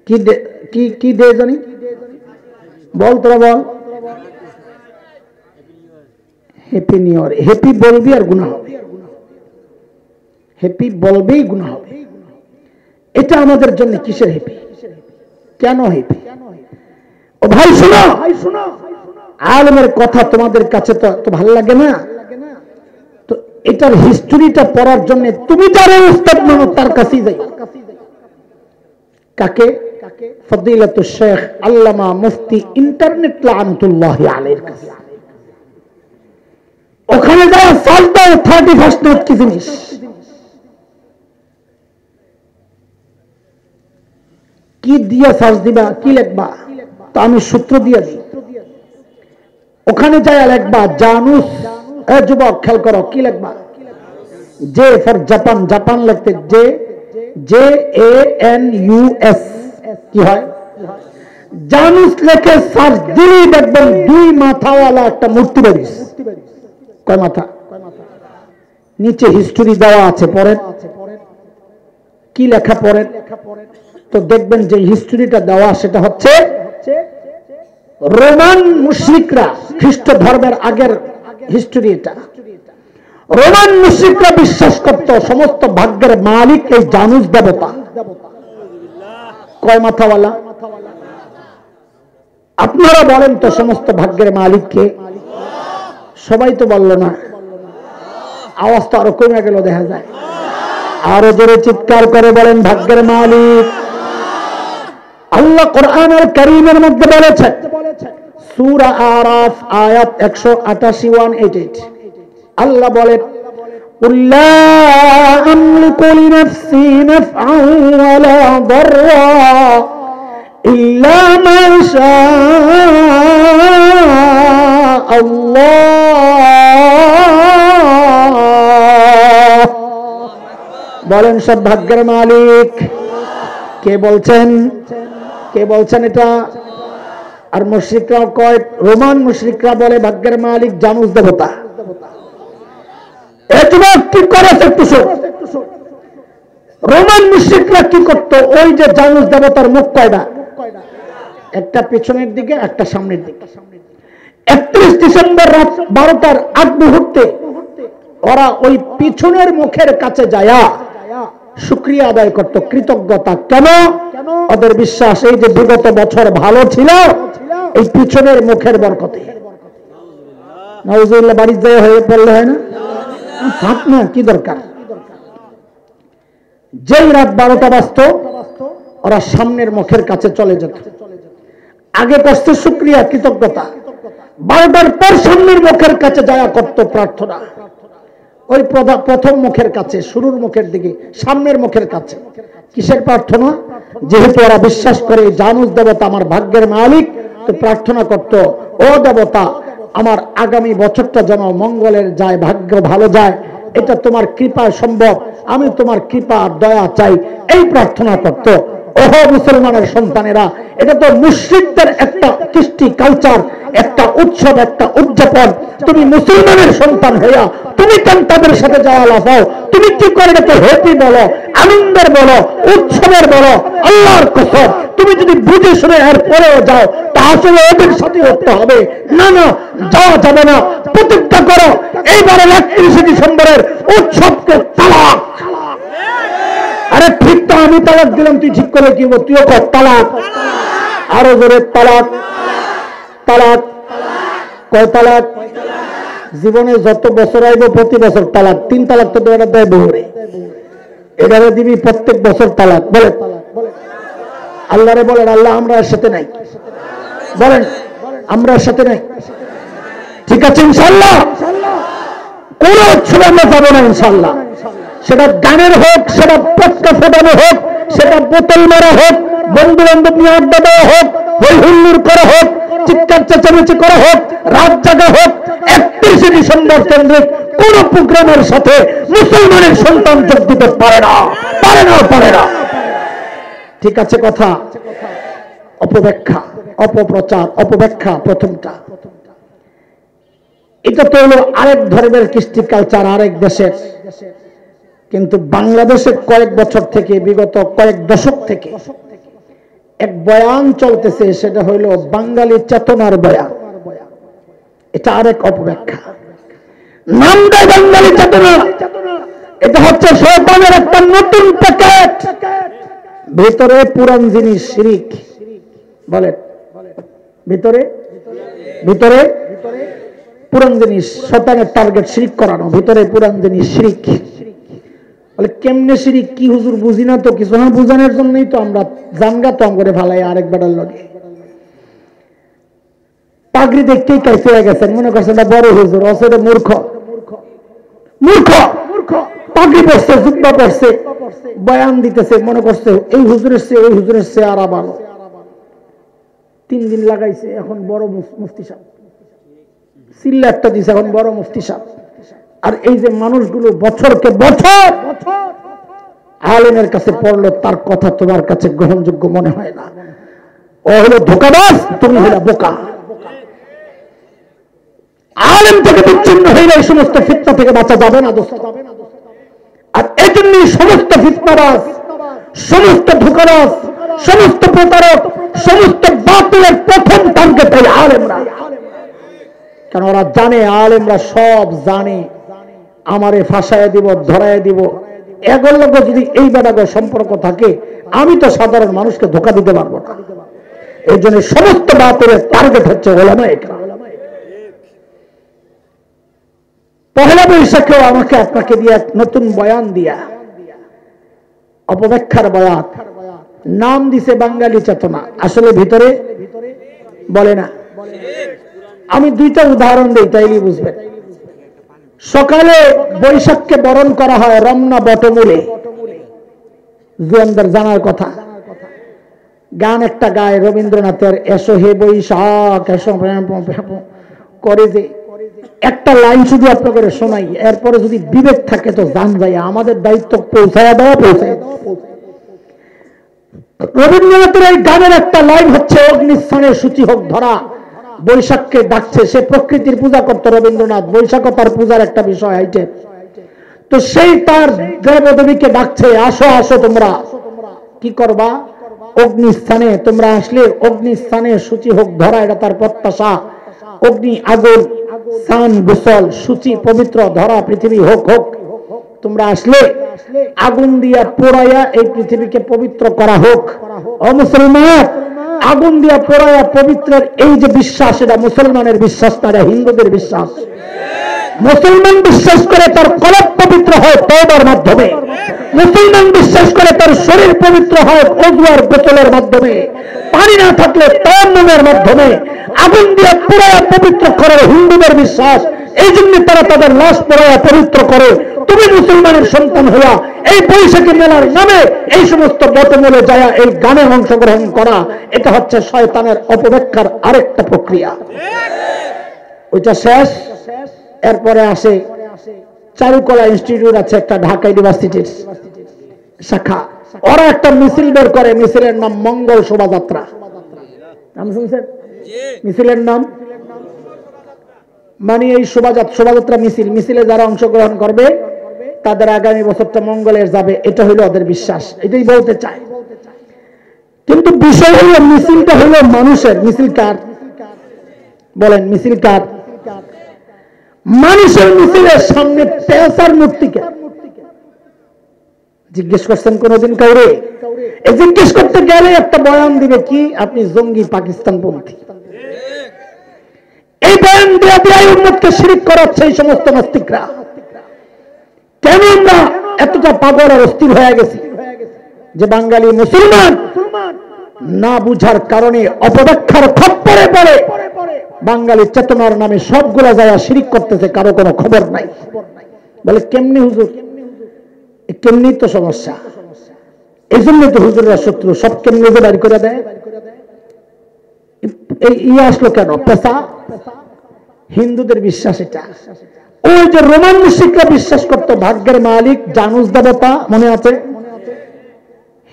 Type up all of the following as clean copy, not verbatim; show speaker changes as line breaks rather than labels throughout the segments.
কি কি কি দে জানি, বল তোরা বল। Happy new year. হ্যাপি বলবি আর গুনাহ হবে, হ্যাপি বলবেই গুনাহ হবে। এটা আমাদের জন্য কিসের হ্যাপি? কেন হ্যাপি? ও ভাই শোনো, আলেমের কথা তোমাদের কাছে তো ভালো লাগে না, তো এটার হিস্ট্রিটা পড়ার জন্য তুমি যারা উস্তাদ মানো তার কাছেই যাই। কাকে? ফদিলাতুশ শেখ আল্লামা মুফতি ইন্টারনেট লাআনাতুল্লাহি আলাইহির কাছে। ওখানে যাওয়া সার্চ দাও 31st নাইট কি জিনিস। কি দিয়া সার্চ দিবা, কি লিখবা, তো আমি সূত্র দিয়ে দিই। ওখানে যায় লিখবা জানুস। এ যুবক খেয়াল করো, কি লিখবা? জে ফর জাপান, জাপান লিখতে JANUS কি হয়? জানুস লেখে সার্চ দিলেই দেখবেন 2 মাথাওয়ালা একটা মূর্তি বেরিয়েছে। কয় মাথা? নিচে হিস্টরি দেওয়া আছে, পড়েন কি লেখা পড়েন, তো দেখবেন যে হিস্টরিটা দেওয়া সেটা হচ্ছে রোমান মুশরিকরা, খ্রিস্ট ধর্মের আগের হিস্টরি এটা। রোমান মুশরিকরা বিশ্বাস করত সমস্ত ভাগ্যের মালিক এই জানুস দেবতা। কয় মাথাওয়ালা? আপনারা বলেন তো সমস্ত ভাগ্যের মালিক কে? সবাই তো বলল না, আওয়াজ তো আরো কমে গেল দেখা যায়। আরো জোরে চিৎকার করে বলেন ভাগ্যের মালিক আল্লাহ। কোরআনের কারীমের মধ্যে বলেছে, সূরা আরাফ আয়াত 188 188, আল্লাহ বলেন قل لا أملك لنفسي نفعا ولا ضرا إلا ما شاء الله। বলেন সব ভাগ্যের মালিক কে বলছেন? কে বলছেন এটা? আর মুশরিকরা কয়, রোমান মুশরিকরা বলে ভাগ্যের মালিক জানুস দেবতা। কি করেছে একটু শোন। রোমান মুশরিকরা কি করতো? ওই যে জানুস দেবতার মুখ কয়টা? একটা পেছনের দিকে, একটা সামনের দিকে। 31 ডিসেম্বর রাত 12টার আগ মুহূর্তে ওরা ওই পিছনের মুখের কাছে যায়া শুকরিয়া আদায় করত, কৃতজ্ঞতা। কেন? ওদের বিশ্বাস এই যে বিগত বছর ভালো ছিল এই পিছনের মুখের বরকতে। নাউজুবিল্লাহ, বাড়ি যায় হয়ে পড়লে হয় না? থাক না, কি দরকার? যেই রাত 12টা বাজত ওরা সামনের মুখের কাছে চলে যেত। আগে করতে শুকরিয়া, কৃতজ্ঞতা। 12টার পর সামনের মুখের কাছে যাওয়া করত প্রার্থনা। ওই প্রথম মুখের কাছে, শুরুর মুখের দিকে, সামনের মুখের কাছে কিসের প্রার্থনা? যেহেতু ওরা বিশ্বাস করে জানুস দেবতা আমার ভাগ্যের মালিক, তো প্রার্থনা করত, ও দেবতা আমার আগামী বছরটা যেন মঙ্গলের যায়, ভাগ্য ভালো যায়, এটা তোমার কৃপায় সম্ভব, আমি তোমার কৃপা আর দয়া চাই, এই প্রার্থনা করত। ওহ মুসলমানের সন্তানেরা, এটা তো মুশরিকদের একটা কৃষ্টি কালচার, একটা উৎসব, একটা উদযাপন। তুমি মুসলমানের সন্তান হইয়া তুমি কেন তাদের সাথে যাওয়া লাফাও? তুমি কি করে এটাকে হ্যাপি বলো, আনন্দের বলো, উৎসবের বলো? আল্লাহর কসম, তুমি যদি বুঝে শুনে এর পরেও যাও তা আসলে ওদের সাথে করতে হবে না। না, যাওয়া যাবে না। প্রতিজ্ঞা করো এইবারের 31 ডিসেম্বরের উৎসবকে তালাক। আরে ঠিক তো, আমি তালাক দিলাম, তুই ঠিক করে কি বল? তুইও কর তালাক। আরো জোরে তালাক। তালাক। কয় তালাক? জীবনে যত বছর আইব প্রতি বছর তালাক। 3 তালাক তো এটা দেয় বহুরে, এবারে দিবি প্রত্যেক বছর তালাক। বলে আল্লাহরে বলেন, আল্লাহ আমরা এর সাথে নাই। বলেন আমরা এর সাথে নাই। ঠিক আছে ইনশাআল্লাহ, কোন উৎসবে আমরা যাবো না ইনশাআল্লাহ। সেটা গানের হোক, সেটা পটকা ফোটানো হোক, সেটা বোতল মারা হোক, বন্ধু বান্ধব নিয়ে আড্ডা দেওয়া হোক, হই হুল্লোড় করা হোক, চিৎকার চেঁচামেচি করা হোক, রাত জাগা হোক, 31 ডিসেম্বর কেন্দ্রিক কোন প্রোগ্রামের সাথে মুসলমানের সন্তান যোগ দিতে পারে না, পারে না, পারে না। ঠিক আছে কথা? অপব্যাখ্যা, অপপ্রচার, অপব্যাখ্যা প্রথমটা। এটা তো হলো আরেক ধর্মের কৃষ্টি কালচার, আরেক দেশের। কিন্তু বাংলাদেশে কয়েক বছর থেকে, বিগত কয়েক দশক থেকে এক বয়ান চলতেছে, সেটা হইল বাঙালি চেতনার বয়ান। এটা আরেক অপব্যাখ্যা। নাম দেয় বাঙালি চেতনা, এটা হচ্ছে শয়তানের একটা নতুন প্যাকেট। ভিতরে পুরান জিনিস শিরিক। বলেন ভিতরে ভিতরে পুরান জিনিস, শয়তানের টার্গেট শিরিক করানো, ভিতরে পুরান জিনিস শিরিক। বলে কেমনে শিরিক কি হুজুর বুঝি না তো কিছু। না বুঝানোর জন্যই তো আমরা জানগা তো করে ভালাই আরেক বেটার লগে। পাগড়ি দেখতেই কাইছে হয়ে গেছেন, মনে করছেন না বড় হুজুর, অসরে মূর্খ মূর্খ পাগড়ি পড়ছে, জুব্বা পড়ছে, বয়ান দিতেছে, মনে করছে এই হুজুরের চেয়ে ওই হুজুরের চেয়ে আর ভালো। 3 দিন লাগাইছে, এখন বড় মুফতি সাহেব। সিল্লা একটা দিছে, এখন বড় মুফতি সাহেব। আর এই যে মানুষগুলো বছরকে বছর আলেমের কাছে পড়লো, তার কথা তোমার কাছে গ্রহণযোগ্য মনে হয় না। ও হলো ধোঁকাবাজ, তুমি হলো বোকা। আলেম থেকে বিচ্ছিন্ন হইলে এই সমস্ত ফিতনা থেকে বাঁচা যাবে না দোস্ত। আর এই জন্যই সমস্ত ফিতনাবাজ, সমস্ত ধোঁকাবাজ, সমস্ত প্রতারক, সমস্ত বাতিলের প্রথম টার্গেট এই আলেমরা। কারণ ওরা জানে, আলেমরা সব জানে, আমারে ফাঁসায় দিব, ধরায় দিব। এগুলোর লোক যদি এই বেড়াগো সম্পর্ক থাকে, আমি তো সাধারণ মানুষকে ধোঁকা দিতে পারবো না। এই জন্য সমস্ত বাতিলের টার্গেট হচ্ছে ওলামা ইকরাম। পহেলা বৈশাখেও আমাকে আপনাকে দিয়ে নতুন বয়ান দিয়া, অপব্যাখ্যার বয়ান, নাম দিছে বাঙালি চেতনা, আসলে ভিতরে বলে না। আমি 2টা উদাহরণ দিই, তাইলেই বুঝবেন। সকালে বৈশাখকে বরণ করা হয় রমনা বটমূলে, জুয়ানদের জানার কথা। গান একটা গায় রবীন্দ্রনাথের, এসো হে বৈশাখ এসো, করে যে একটা লাইন শুধু আপনাদের শোনাই, এরপরে যদি বিবেক থাকে তো জান যায়, আমাদের দায়িত্ব পৌঁছায় দেওয়া, পৌঁছায়। রবীন্দ্রনাথের এই গানের একটা লাইন হচ্ছে, অগ্নিস্থানে সূচি হোক ধরা। বৈশাখকে ডাকছে, সে প্রকৃতির পূজা করতো রবীন্দ্রনাথ, বৈশাখ তার পূজার একটা বিষয় আইটেম। তো সেই তার দেবদেবীকে ডাকছে, আসো আসো তোমরা কি করবা, অগ্নিস্থানে তোমরা আসলে অগ্নিস্থানে সূচি হোক ধরা, এটা তার প্রত্যাশা। অগ্নি, আগুন, স্নান, গোসল, সূচি, পবিত্র ধরা পৃথিবী হোক হোক, তোমরা আসলে আগুন দিয়া পোড়াইয়া এই পৃথিবীকে পবিত্র করা হোক। ও মুসলমান, আগুন দিয়া পোড়াইয়া পবিত্রের এই যে বিশ্বাস, এটা মুসলমানের বিশ্বাস, তারা হিন্দুদের বিশ্বাস। মুসলমান বিশ্বাস করে তার কলব পবিত্র হয় তওবার মাধ্যমে, মুসলমান বিশ্বাস করে তার শরীর পবিত্র হয় ওযু আর গোসলের মাধ্যমে, পানি না থাকলে তায়াম্মুমের মাধ্যমে। আগুন দিয়ে পোড়াইয়া পবিত্র করে হিন্দুদের বিশ্বাস, এই জন্য তারা তাদের লাশ পোড়াইয়া পবিত্র করে। তুমি মুসলমানের সন্তান হওয়া, এই বৈশাখী মেলার নামে এই সমস্ত বটমূলে যায় এই গানে অংশগ্রহণ করা, এটা হচ্ছে শয়তানের অপব্যাখ্যার আরেকটা প্রক্রিয়া। ওইটা শেষ, এরপরে আসে চারুকলা ইনস্টিটিউট আছে একটা, ঢাকা ইউনিভার্সিটির শাখা। ওরা একটা মিছিল বের করে, মিছিলের নাম মঙ্গল শোভাযাত্রা। নাম শুনছেন? মিছিলের নাম মানে এই শোভাযাত্রা মিছিল, মিছিলে যারা অংশগ্রহণ করবে তাদের আগামী বছরটা মঙ্গলের যাবে, এটা হইলো ওদের বিশ্বাস, এটাই বলতে চায়। কিন্তু বিষয় হলো মিছিলটা হলো মানুষের। মিছিল কার বলেন? মিছিল কার? মানুষের মিছিলের সামনে পেশার মূর্তিকে জিজ্ঞেস করছেন কোনদিন কাউরে? জিজ্ঞেস করতে গেলে একটা বয়ান দিবে কি, আপনি জঙ্গি পাকিস্তানপন্থী। এই বয়ান দিয়ে দিয়ে উম্মতকে শিরিক করাচ্ছে এই সমস্ত নাস্তিকরা। কেন আমরা এতটা পাগল আর অস্থির হয়ে গেছি যে বাঙালি মুসলমান না বুঝার কারণে অপব্যাখ্যার খপ্পরে পড়ে বাঙালি চেতনার নামে সবগুলা যায় শিরিক করতেছে, কারো কোনো খবর নাই। বলে কেমনি হুজুর? কেমনি তো সমস্যা, এই জন্য তো হুজুররা শত্রু, সব কেমনি যে বাড়ি করে দেয়। এই আসলো কেন? পেশা, হিন্দুদের বিশ্বাস এটা। ওই যে রোমান মুশরিকরা বিশ্বাস করত ভাগ্যের মালিক জানুস দেবতা, মনে আছে?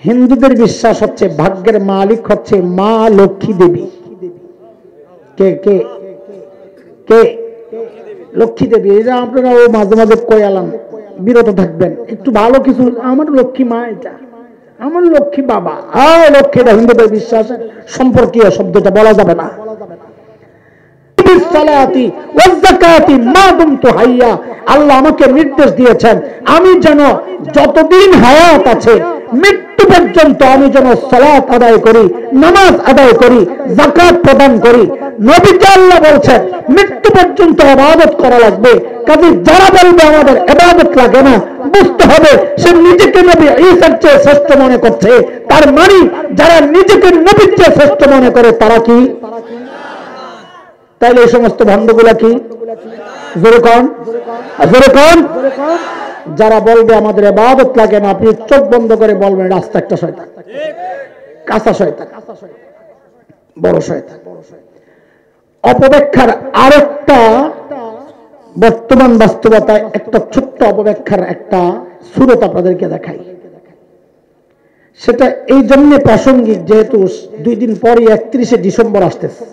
হিন্দুদের বিশ্বাস হচ্ছে ভাগ্যের মালিক হচ্ছে মা লক্ষ্মী দেবী। কে কে কে? লক্ষ্মী দেবী। এটা আপনারা ও মাঝে মাঝে কয়ালাম, বিরত থাকবেন, একটু ভালো কিছু। আমার লক্ষ্মী মা এটা, আমার লক্ষ্মী বাবা, লক্ষ্মীটা হিন্দুদের বিশ্বাসের সম্পর্কীয় শব্দটা বলা যাবে না। আল্লাহ আমাকে নির্দেশ দিয়েছেন আমি যেন যতদিন হায়াত আছে মৃত্যু পর্যন্ত আমি যেন সালাত আদায় করি, নামাজ আদায় করি, যাকাত প্রদান করি। নবীজি আল্লাহ বলছেন মৃত্যু পর্যন্ত ইবাদত করা লাগবে। কাজে যারা বলবে আমাদের ইবাদত লাগে না, বুঝতে হবে সে নিজেকে নবী ঈসার চেয়ে শ্রেষ্ঠ মনে করছে। তার মানে যারা নিজেকে নবীর চেয়ে শ্রেষ্ঠ মনে করে তারা কি? তাইলে এই সমস্ত ভণ্ডগুলা কি? যারা বলবে আমাদের ইবাদত লাগে না, আপনি চোখ বন্ধ করে বলবেন রাস্তা একটা শয়তান, কাঁচা শয়তান, বড় শয়তান। অপব্যাখ্যার আরেকটা বর্তমান বাস্তবতায় একটা ছোট্ট অপব্যাখ্যার একটা সূরত আপনাদেরকে দেখাই। সেটা এই জন্য প্রাসঙ্গিক যেহেতু 2 দিন পরে 31শে ডিসেম্বর আসতেছে।